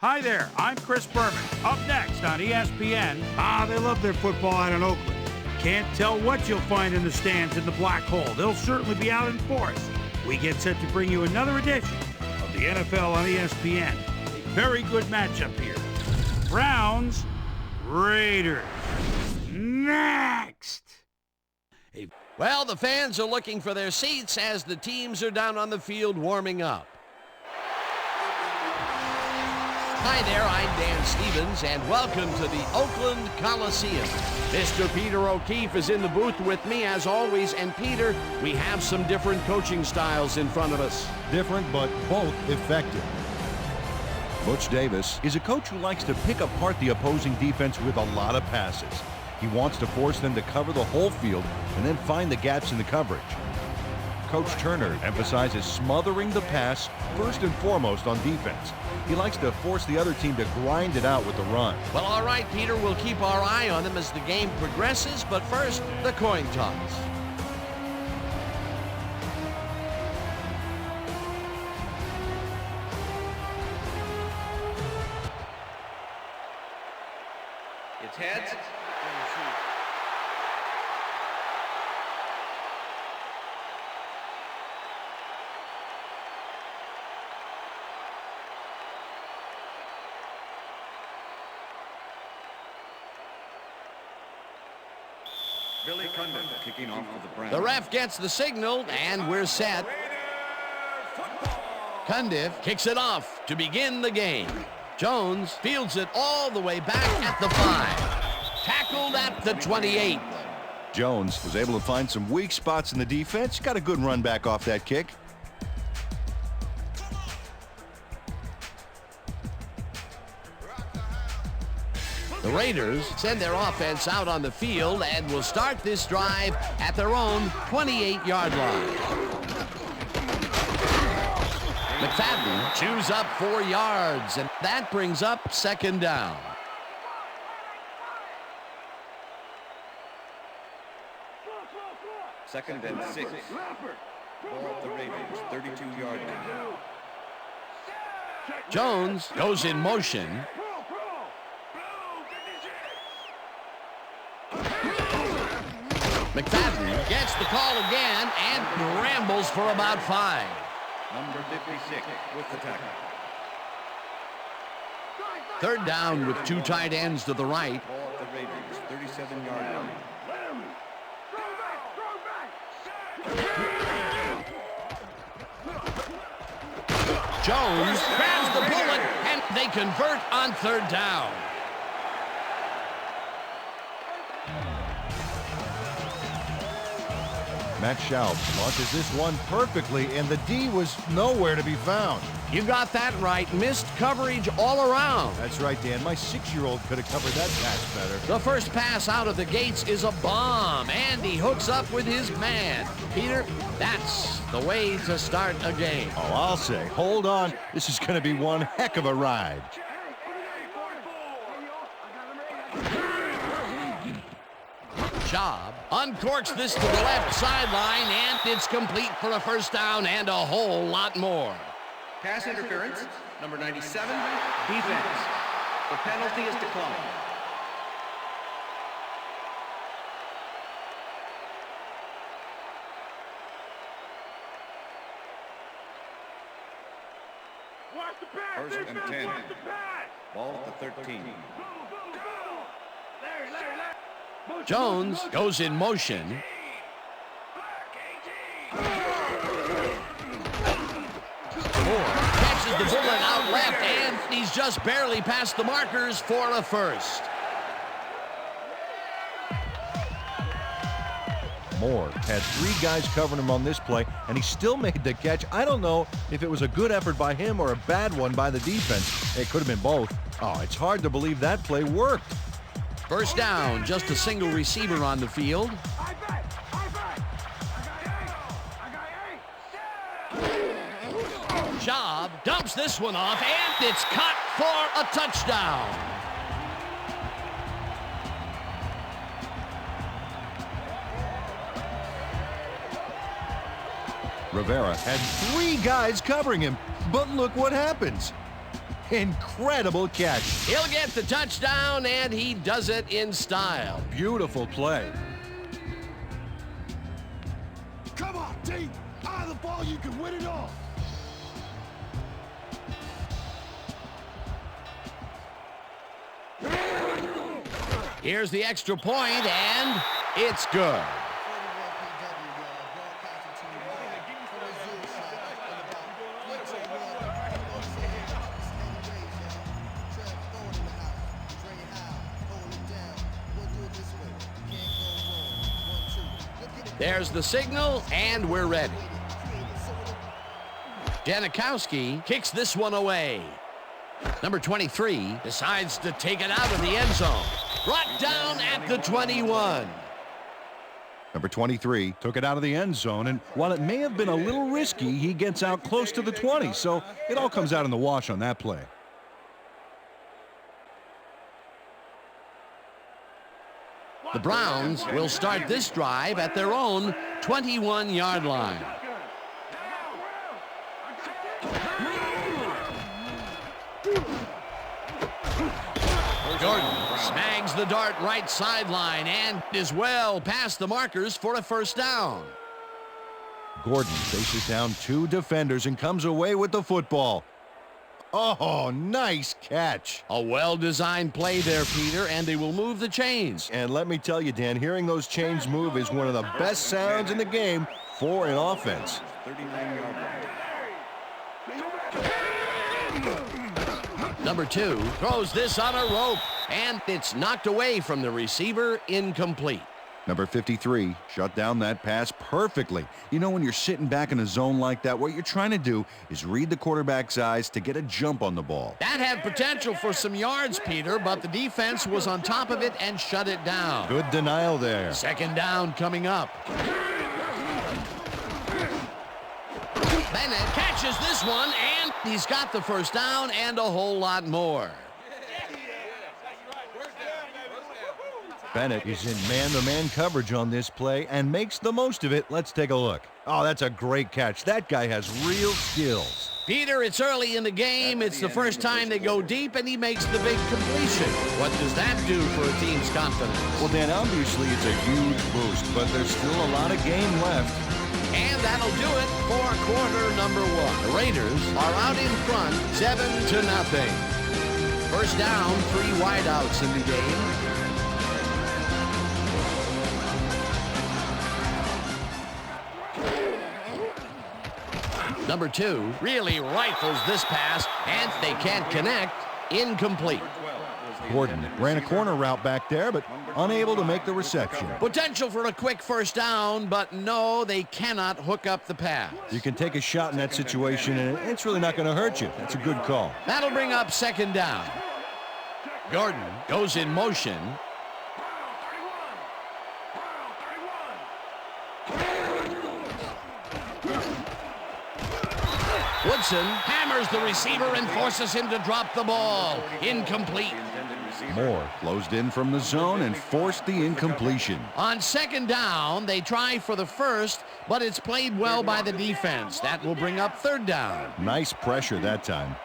Hi there, I'm Chris Berman. Up next on ESPN. They love their football out in Oakland. Can't tell what you'll find in the stands in the Black Hole. They'll certainly be out in force. We get set to bring you another edition of the NFL on ESPN. A very good matchup here. Browns, Raiders. Next. Well, the fans are looking for their seats as the teams are down on the field warming up. Hi there, I'm Dan Stevens, and welcome to the Oakland Coliseum. Mr. Peter O'Keefe is in the booth with me, as always, and Peter, we have some different coaching styles in front of us. Different, but both effective. Butch Davis is a coach who likes to pick apart the opposing defense with a lot of passes. He wants to force them to cover the whole field and then find the gaps in the coverage. Coach Turner emphasizes smothering the pass first and foremost on defense. He likes to force the other team to grind it out with the run. Well, all right, Peter, we'll keep our eye on them as the game progresses, but first, the coin toss. It's heads. Kicking off for the Browns. The ref gets the signal, and we're set. Cundiff kicks it off to begin the game. Jones fields it all the way back at the 5. Tackled at the 28. Jones was able to find some weak spots in the defense. Got a good run back off that kick. The Raiders send their offense out on the field and will start this drive at their own 28-yard line. McFadden chews up 4 yards, and that brings up second down. Second and 6. Ball at the Raiders, 32-yard line. Jones goes in motion. McFadden gets the call again and rambles for about 5. Number 56 with the tackle. Third down with 2 tight ends to the right. Ball at the Raiders, 37-yard line. Jones grabs the bullet, and they convert on third down. Matt Schaub launches this one perfectly, and the D was nowhere to be found. You got that right. Missed coverage all around. That's right, Dan. My 6-year-old could have covered that pass better. The first pass out of the gates is a bomb, and he hooks up with his man. Peter, that's the way to start a game. Oh, I'll say, hold on. This is going to be one heck of a ride. Schaub uncorks this to the left sideline, and it's complete for a first down and a whole lot more. Pass interference, number 97, defense. The penalty is declined. First and 10. Ball at the 13. Jones goes in motion. Catches the bullet out left, and he's just barely past the markers for a first. Moore had 3 guys covering him on this play, and he still made the catch. I don't know if it was a good effort by him or a bad one by the defense. It could have been both. Oh, it's hard to believe that play worked. First down, just a single receiver on the field. Schaub dumps this one off, and it's caught for a touchdown. Rivera had 3 guys covering him, but look what happens. Incredible catch. He'll get the touchdown, and he does it in style. Beautiful play. Come on, T. Out of the ball, you can win it all. Here's the extra point, and it's good. There's the signal, and we're ready. Janikowski kicks this one away. Number 23 decides to take it out of the end zone. Brought down at the 21. Number 23 took it out of the end zone, and while it may have been a little risky, he gets out close to the 20, so it all comes out in the wash on that play. The Browns will start this drive at their own 21-yard line. Jordan snags the dart right sideline and is well past the markers for a first down. Gordon faces down two defenders and comes away with the football. Oh, nice catch. A well-designed play there, Peter, and they will move the chains. And let me tell you, Dan, hearing those chains move is one of the best sounds in the game for an offense. 39-yard line. Number 2 throws this on a rope, and it's knocked away from the receiver, incomplete. Number 53 shut down that pass perfectly. You know, when you're sitting back in a zone like that, what you're trying to do is read the quarterback's eyes to get a jump on the ball. That had potential for some yards, Peter, but the defense was on top of it and shut it down. Good denial there. Second down coming up. Bennett catches this one, and he's got the first down and a whole lot more. Bennett is in man-to-man coverage on this play and makes the most of it. Let's take a look. Oh, that's a great catch. That guy has real skills. Peter, it's early in the game. It's the first time they go deep, and he makes the big completion. What does that do for a team's confidence? Well, Dan, obviously it's a huge boost, but there's still a lot of game left. And that'll do it for quarter number 1. The Raiders are out in front, 7-0. First down, 3 wideouts in the game. Number 2 really rifles this pass, and they can't connect. Incomplete. Gordon ran a corner route back there, but unable to make the reception. Potential for a quick first down, but no, they cannot hook up the pass. You can take a shot in that situation, and it's really not going to hurt you. That's a good call. That'll bring up second down. Gordon goes in motion. Woodson hammers the receiver and forces him to drop the ball. Incomplete. Moore closed in from the zone and forced the incompletion. On second down, they try for the first, but it's played well by the defense. That will bring up third down. Nice pressure that time.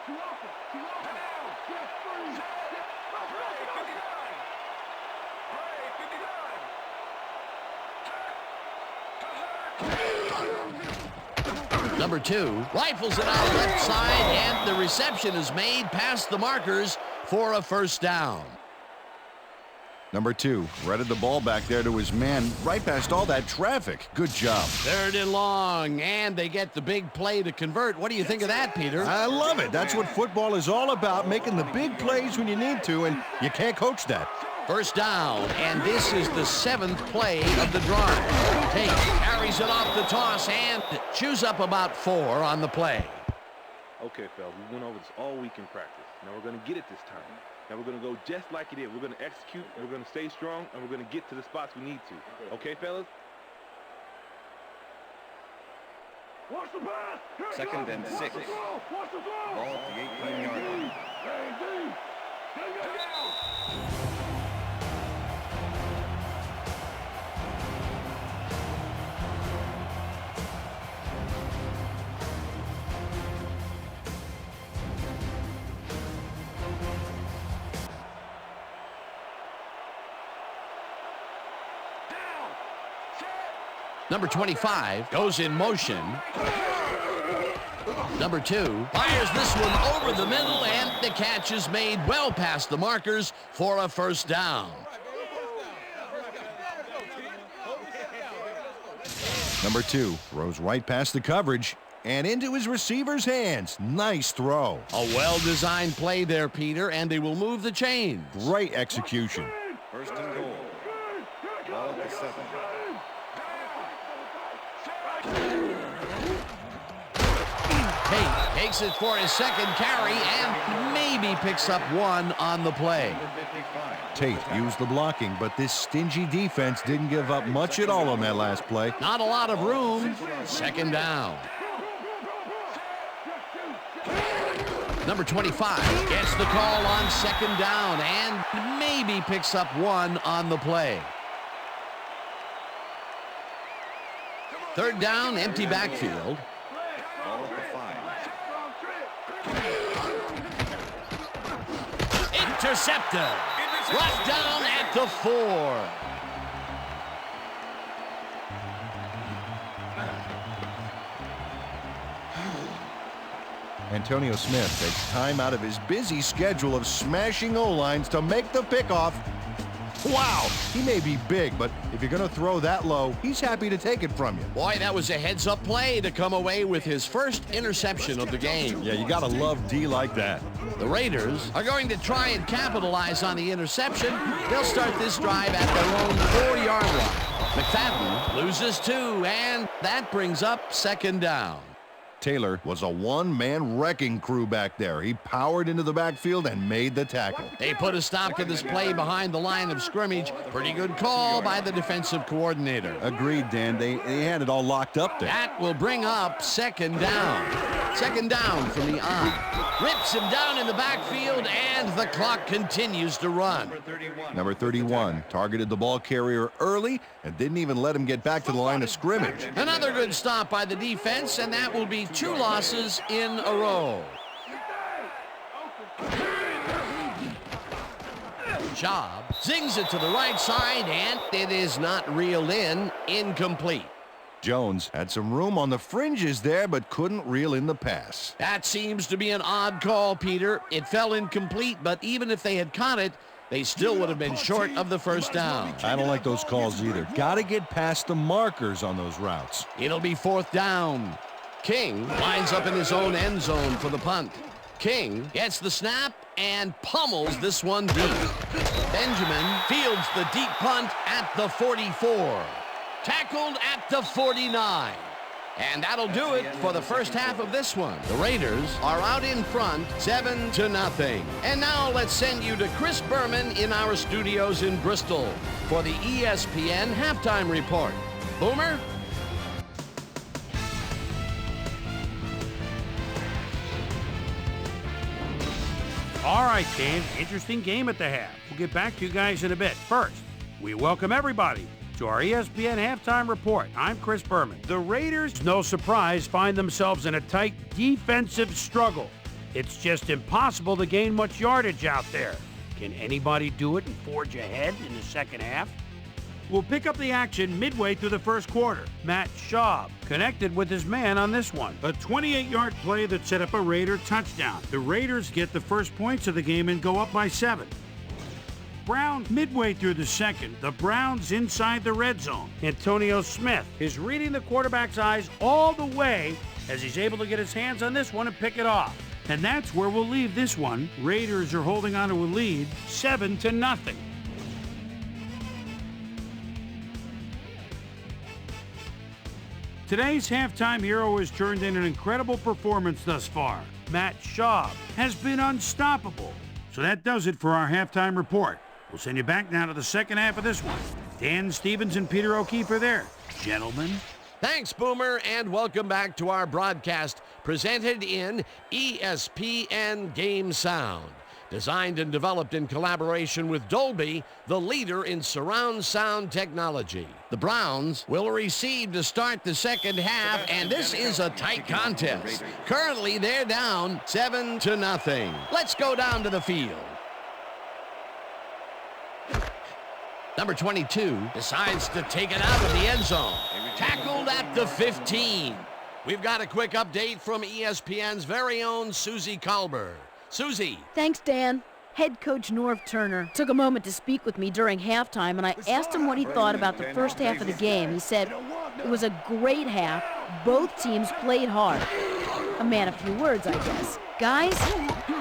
Number 2 rifles it out left side, and the reception is made past the markers for a first down. Number 2 threaded the ball back there to his man right past all that traffic. Good job. Third and long, and they get the big play to convert. What do you think of that, Peter? I love it. That's what football is all about, making the big plays when you need to, and you can't coach that. First down, and this is the 7th play of the drive. Tate carries it off the toss and chews up about 4 on the play. Okay, fellas, we went over this all week in practice. Now we're going to get it this time. Now we're going to go just like it is. We're going to execute, we're going to stay strong, and we're going to get to the spots we need to. Okay, fellas? Second and 6. Ball at the 18-yard line. Number 25 goes in motion. Number 2 fires this one over the middle, and the catch is made well past the markers for a first down. Number 2 throws right past the coverage and into his receiver's hands. Nice throw. A well-designed play there, Peter, and they will move the chains. Great execution. First and goal. Ball at the 7. Tate takes it for his second carry and maybe picks up one on the play. Tate used the blocking, but this stingy defense didn't give up much at all on that last play. Not a lot of room. Second down. Number 25 gets the call on second down and maybe picks up one on the play. Third down, empty backfield. Ball at the 5. Intercepted. Brought down at the 4. Antonio Smith takes time out of his busy schedule of smashing O-lines to make the pickoff. Wow, he may be big, but if you're going to throw that low, he's happy to take it from you. Boy, that was a heads-up play to come away with his first interception of the game. Yeah, you got to love D like that. The Raiders are going to try and capitalize on the interception. They'll start this drive at their own 4-yard line. McFadden loses 2, and that brings up second down. Taylor was a one-man wrecking crew back there. He powered into the backfield and made the tackle. They put a stop to this play behind the line of scrimmage. Pretty good call by the defensive coordinator. Agreed, Dan. They had it all locked up there. That will bring up second down. Second down from the I. Rips him down in the backfield, and the clock continues to run. Number 31 targeted the ball carrier early and didn't even let him get back to the line of scrimmage. Another good stop by the defense, and that will be 2 losses in a row. Job zings it to the right side, and it is not reeled in. Incomplete. Jones had some room on the fringes there, but couldn't reel in the pass. That seems to be an odd call, Peter. It fell incomplete, but even if they had caught it, they still would have been short of the first down. I don't like those calls either. Got to get past the markers on those routes. It'll be 4th down. King lines up in his own end zone for the punt. King gets the snap and pummels this one deep. Benjamin fields the deep punt at the 44. Tackled at the 49. And that'll do it for the first half of this one. The Raiders are out in front, 7-0. And now let's send you to Chris Berman in our studios in Bristol for the ESPN Halftime Report. Boomer? All right, Dan, interesting game at the half. We'll get back to you guys in a bit. First, we welcome everybody to our ESPN Halftime Report. I'm Chris Berman. The Raiders, no surprise, find themselves in a tight defensive struggle. It's just impossible to gain much yardage out there. Can anybody do it and forge ahead in the second half? We'll pick up the action midway through the first quarter. Matt Schaub connected with his man on this one. A 28-yard play that set up a Raider touchdown. The Raiders get the first points of the game and go up by 7. Brown midway through the second. The Browns inside the red zone. Antonio Smith is reading the quarterback's eyes all the way as he's able to get his hands on this one and pick it off. And that's where we'll leave this one. Raiders are holding on to a lead, 7-0. Today's halftime hero has turned in an incredible performance thus far. Matt Schaub has been unstoppable. So that does it for our halftime report. We'll send you back now to the second half of this one. Dan Stevens and Peter O'Keefe are there. Gentlemen. Thanks, Boomer, and welcome back to our broadcast presented in ESPN Game Sound. Designed and developed in collaboration with Dolby, the leader in surround sound technology. The Browns will receive to start the second half, and this is a tight contest. Currently, they're down 7-0. Let's go down to the field. Number 22 decides to take it out of the end zone. Tackled at the 15. We've got a quick update from ESPN's very own Susie Kalber. Susie. Thanks, Dan. Head coach Norv Turner took a moment to speak with me during halftime, and I asked him what he thought about the first half of the game. He said, it was a great half. Both teams played hard. A man of few words, I guess. Guys,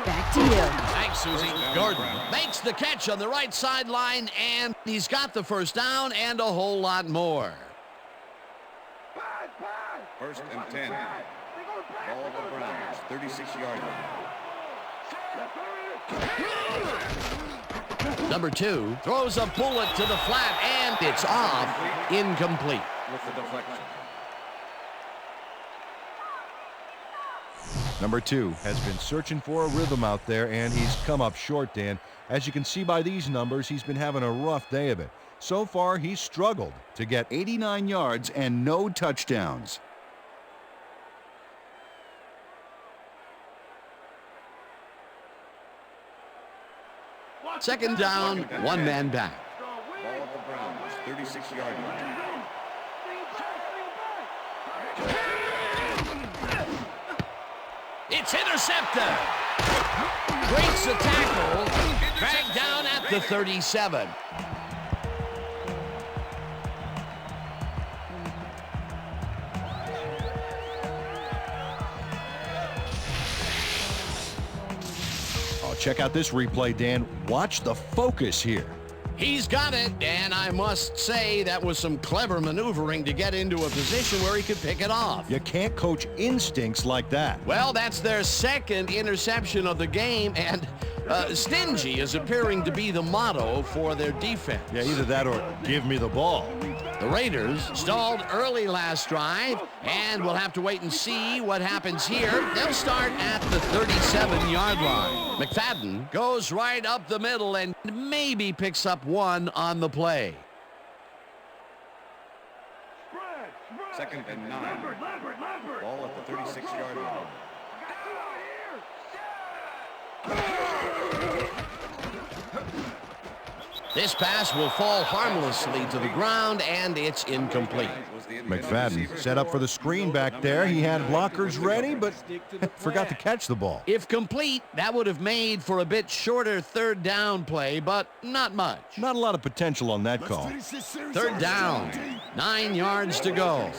back to you. Thanks, Susie. Gordon makes the catch on the right sideline, and he's got the first down and a whole lot more. First and 10. Ball of the Browns, 36-yard line. Number 2 throws a bullet to the flat, and it's off. Incomplete. With the deflection. Number 2 has been searching for a rhythm out there, and he's come up short, Dan. As you can see by these numbers, he's been having a rough day of it. So far, he's struggled to get 89 yards and no touchdowns. Second down, one man back. Ball of the Browns, 36-yard line. It's intercepted. Breaks the tackle. Dragged down at the 37. Oh, check out this replay, Dan. Watch the focus here. He's got it, and I must say that was some clever maneuvering to get into a position where he could pick it off. You can't coach instincts like that. Well, that's their second interception of the game, and stingy is appearing to be the motto for their defense. Yeah, either that or give me the ball. The Raiders stalled early last drive, and we'll have to wait and see what happens here. They'll start at the 37-yard line. McFadden goes right up the middle and maybe picks up one on the play. Second and 9. Ball at the 36-yard line. This pass will fall harmlessly to the ground, and it's incomplete. McFadden set up for the screen back there. He had blockers ready, but forgot to catch the ball. If complete, that would have made for a bit shorter third down play, but not much. Not a lot of potential on that call. Third down, 9 yards to go.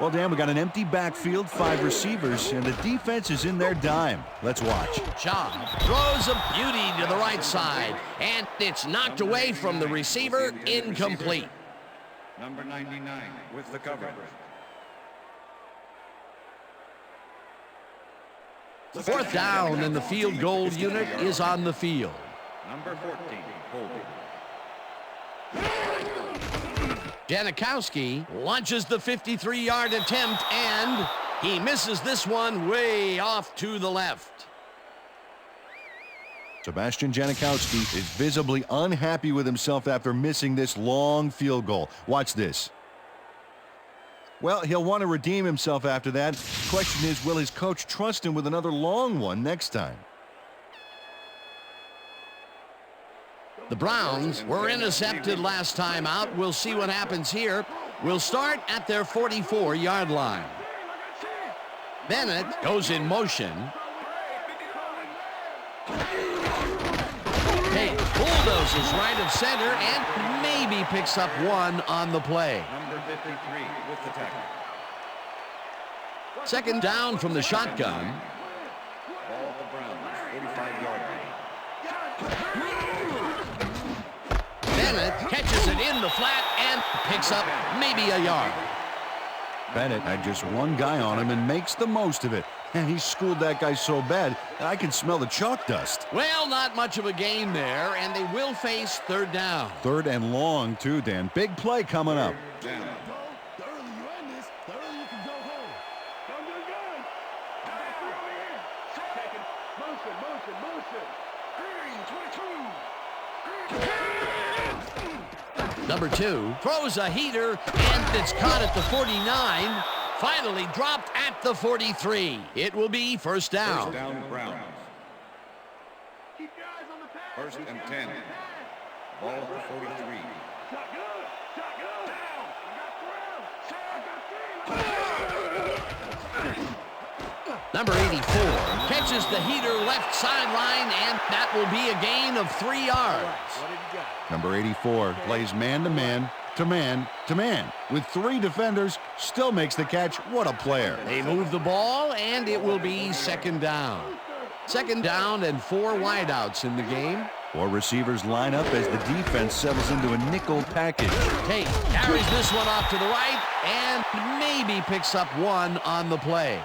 Well, Dan, we got an empty backfield, 5 receivers, and the defense is in their dime. Let's watch. Shaw throws a beauty to the right side, and it's knocked away from the receiver, incomplete. Number 99 with the coverage. Fourth down, and the field goal unit is on the field. Number 14, holding. Janikowski launches the 53-yard attempt, and he misses this one way off to the left. Sebastian Janikowski is visibly unhappy with himself after missing this long field goal. Watch this. Well, he'll want to redeem himself after that. The question is, will his coach trust him with another long one next time? The Browns were intercepted last time out. We'll see what happens here. We'll start at their 44-yard line. Bennett goes in motion. Tate bulldozes right of center and maybe picks up one on the play. Number 53 with the tackle. Second down from the shotgun. Ball of the Browns, 45-yard line. Bennett catches it in the flat and picks up maybe a yard. Bennett had just one guy on him and makes the most of it. And he schooled that guy so bad, I can smell the chalk dust. Well, not much of a gain there, and they will face third down. Third and long, too, Dan. Big play coming up. Down. The earlier you end this, the earlier you can go home. Come good, good. Back over here. Second. Motion. Green, 22. Number 2 throws a heater, and it's caught at the 49. Finally dropped at the 43. It will be first down. First down, Browns. First and 10. Ball at the 43. Number 84 catches the heater left sideline, and that will be a gain of 3 yards. Number 84 plays man-to-man to man-to-man. With 3 defenders, still makes the catch. What a player. They move the ball, and it will be second down. Second down and 4 wideouts in the game. 4 receivers line up as the defense settles into a nickel package. Tate carries this one off to the right and maybe picks up 1 on the play.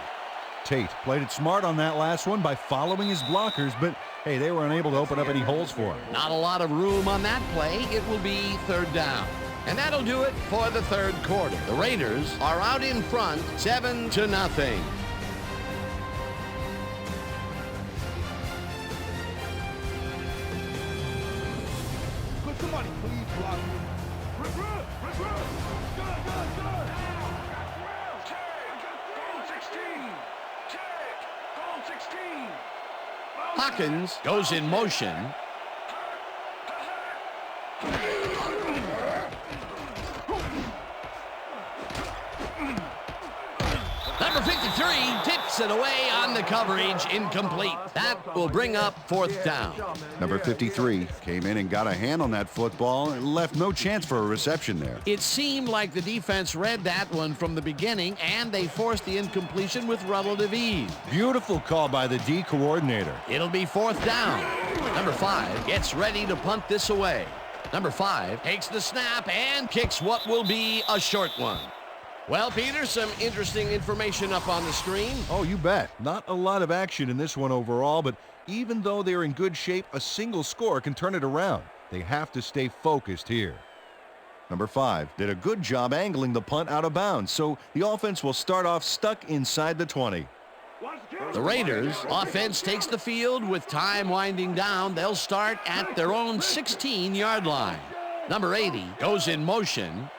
Tate played it smart on that last one by following his blockers, but hey, they were unable to open up any holes for him. Not a lot of room on that play. It will be third down. And that'll do it for the third quarter. The Raiders are out in front, 7-0. Could somebody please block me? Run! Goal 16! Goal 16! Hawkins goes in motion. Number 53 tips it away on the coverage, incomplete. That will bring up fourth down. Number 53 came in and got a hand on that football and left no chance for a reception there. It seemed like the defense read that one from the beginning, and they forced the incompletion with relative ease. Beautiful call by the D coordinator. It'll be fourth down. Number 5 gets ready to punt this away. Number 5 takes the snap and kicks what will be a short one. Well, Peter, some interesting information up on the screen. Oh, you bet. Not a lot of action in this one overall, but even though they're in good shape, a single score can turn it around. They have to stay focused here. Number 5 did a good job angling the punt out of bounds, so the offense will start off stuck inside the 20. The Raiders offense takes the field with time winding down. They'll start at their own 16-yard line. Number 80 goes in motion.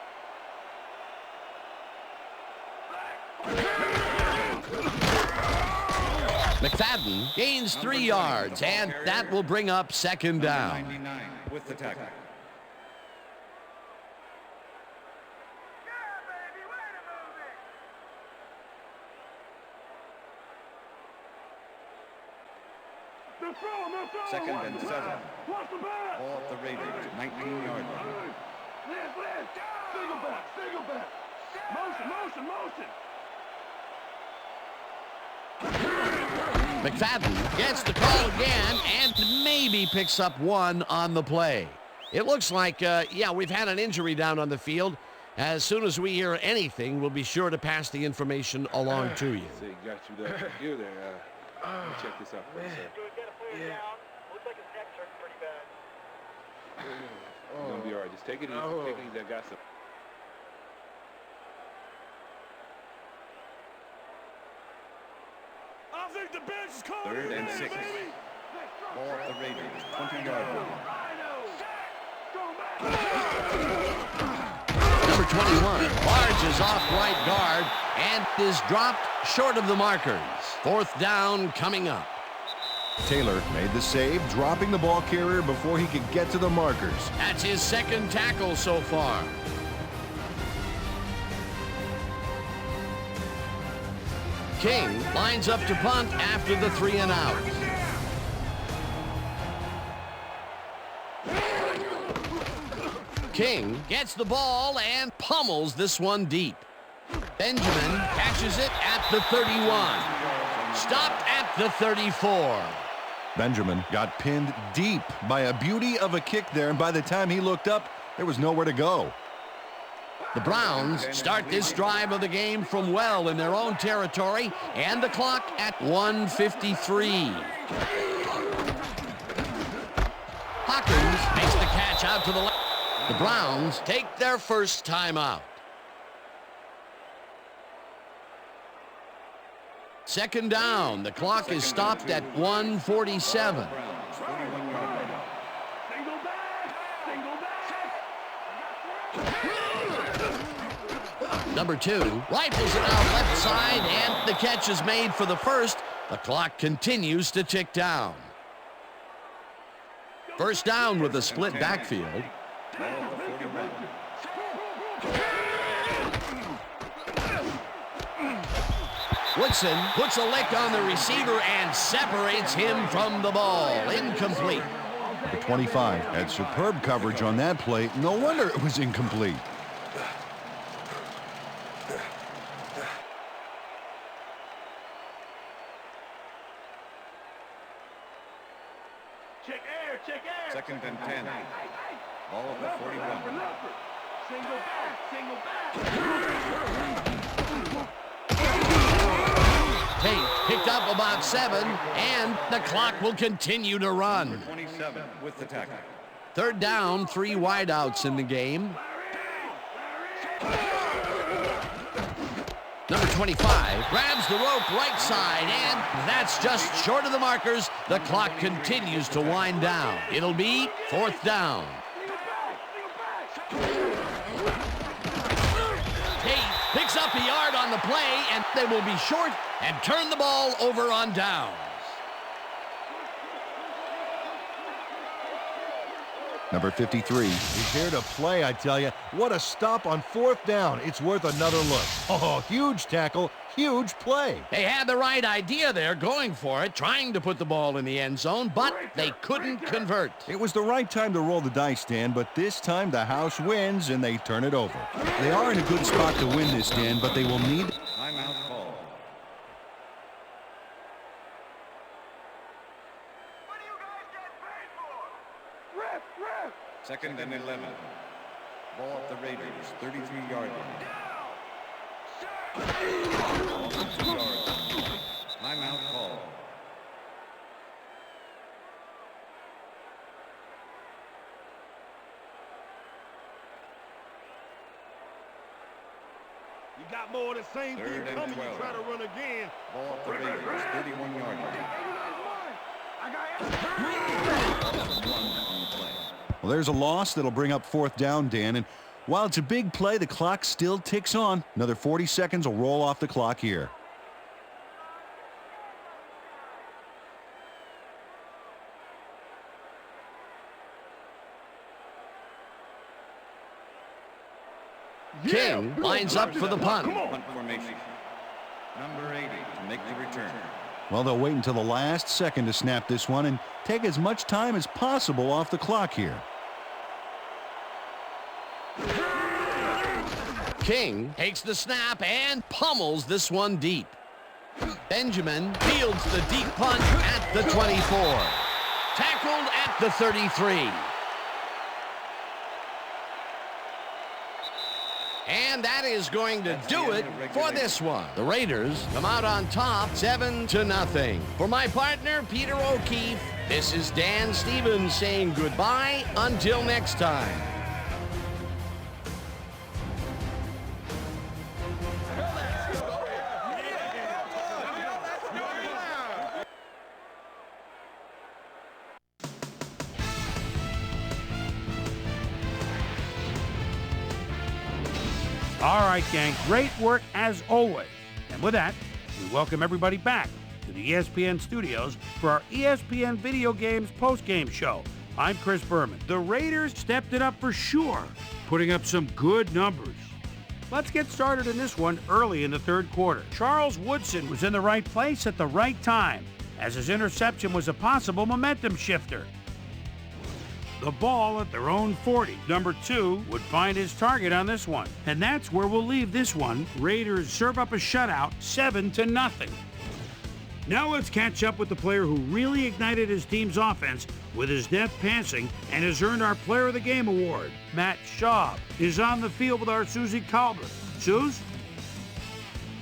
McFadden gains 3 yards, and that will bring up second down. 99 with the tackle. Second and 7. Ball at the Raiders, 19-yard line. Single back. Motion. McFadden gets the call again and maybe picks up 1 on the play. It looks like, we've had an injury down on the field. As soon as we hear anything, we'll be sure to pass the information along to you. So you got you there. Here there. Let me check this out for you, sir. Looks like his neck's hurting pretty bad. You're going to be all right. Just take it easy. Take it easy. I got some. I think the bench is calling. 3rd and 6. Ball at the Raiders, 20-yard line. Number 21 barges off right guard and is dropped short of the markers. Fourth down coming up. Taylor made the save, dropping the ball carrier before he could get to the markers. That's his second tackle so far. King lines up to punt after the 3 and out. King gets the ball and pummels this one deep. Benjamin catches it at the 31. Stopped at the 34. Benjamin got pinned deep by a beauty of a kick there, and by the time he looked up, there was nowhere to go. The Browns start this drive of the game from well in their own territory, and the clock at 1:53. Hawkins makes the catch out to the left. The Browns take their first timeout. Second down. The clock is stopped at 1:47. Number 2 rifles it out left side, and the catch is made for the first. The clock continues to tick down. First down with a split backfield. Would Woodson puts a lick on the receiver and separates him from the ball. Incomplete. The 25 had superb coverage on that play. No wonder it was incomplete. Check air, check air. Second and 10. Ball at the 41. Single back, single back. Tate picked up about 7, and the clock will continue to run. 27 with the tackle. Third down, 3 wideouts in the game. Number 25 grabs the rope right side, and that's just short of the markers. The clock continues to wind down. It'll be 4th down. Tate picks up a yard on the play, and they will be short and turn the ball over on downs. Number 53 is here to play, I tell you. What a stop on 4th down. It's worth another look. Oh, huge tackle, huge play. They had the right idea there, going for it, trying to put the ball in the end zone, but they couldn't convert. It was the right time to roll the dice, Dan, but this time the house wins and they turn it over. They are in a good spot to win this, Dan, but they will need... Timeout call. What do you guys get paid for? Ref, ref. Second and 11. Ball at the Raiders, 33-yard line. 2 yards. Timeout call. You got more of the same thing Third and coming. You 12. try to run again. Ball at the Raiders, 31-yard line. Well, there's a loss that'll bring up 4th down, Dan, and while it's a big play, the clock still ticks on. Another 40 seconds will roll off the clock here. King lines up for the punt. Punt formation. Number 80 to make the return. Well, they'll wait until the last second to snap this one and take as much time as possible off the clock here. King takes the snap and pummels this one deep. Benjamin fields the deep punt at the 24. Tackled at the 33. And that is going to do it for this one. The Raiders come out on top 7-0. For my partner, Peter O'Keefe, this is Dan Stevens saying goodbye until next time. All right, gang, great work as always. And with that, we welcome everybody back to the ESPN studios for our ESPN Video Games post-game show. I'm Chris Berman. The Raiders stepped it up for sure, putting up some good numbers. Let's get started in this one early in the third quarter. Charles Woodson was in the right place at the right time, as his interception was a possible momentum shifter. The ball at their own 40. Number 2 would find his target on this one. And that's where we'll leave this one. Raiders serve up a shutout, 7-0. Now let's catch up with the player who really ignited his team's offense with his deft passing and has earned our Player of the Game award. Matt Schaub is on the field with our Susie Calvert. Suze?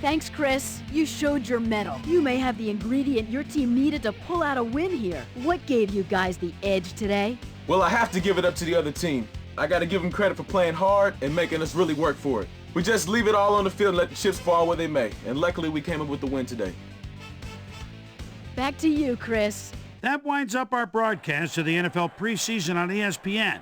Thanks, Chris. You showed your mettle. You may have the ingredient your team needed to pull out a win here. What gave you guys the edge today? Well, I have to give it up to the other team. I got to give them credit for playing hard and making us really work for it. We just leave it all on the field and let the chips fall where they may. And luckily, we came up with the win today. Back to you, Chris. That winds up our broadcast of the NFL preseason on ESPN.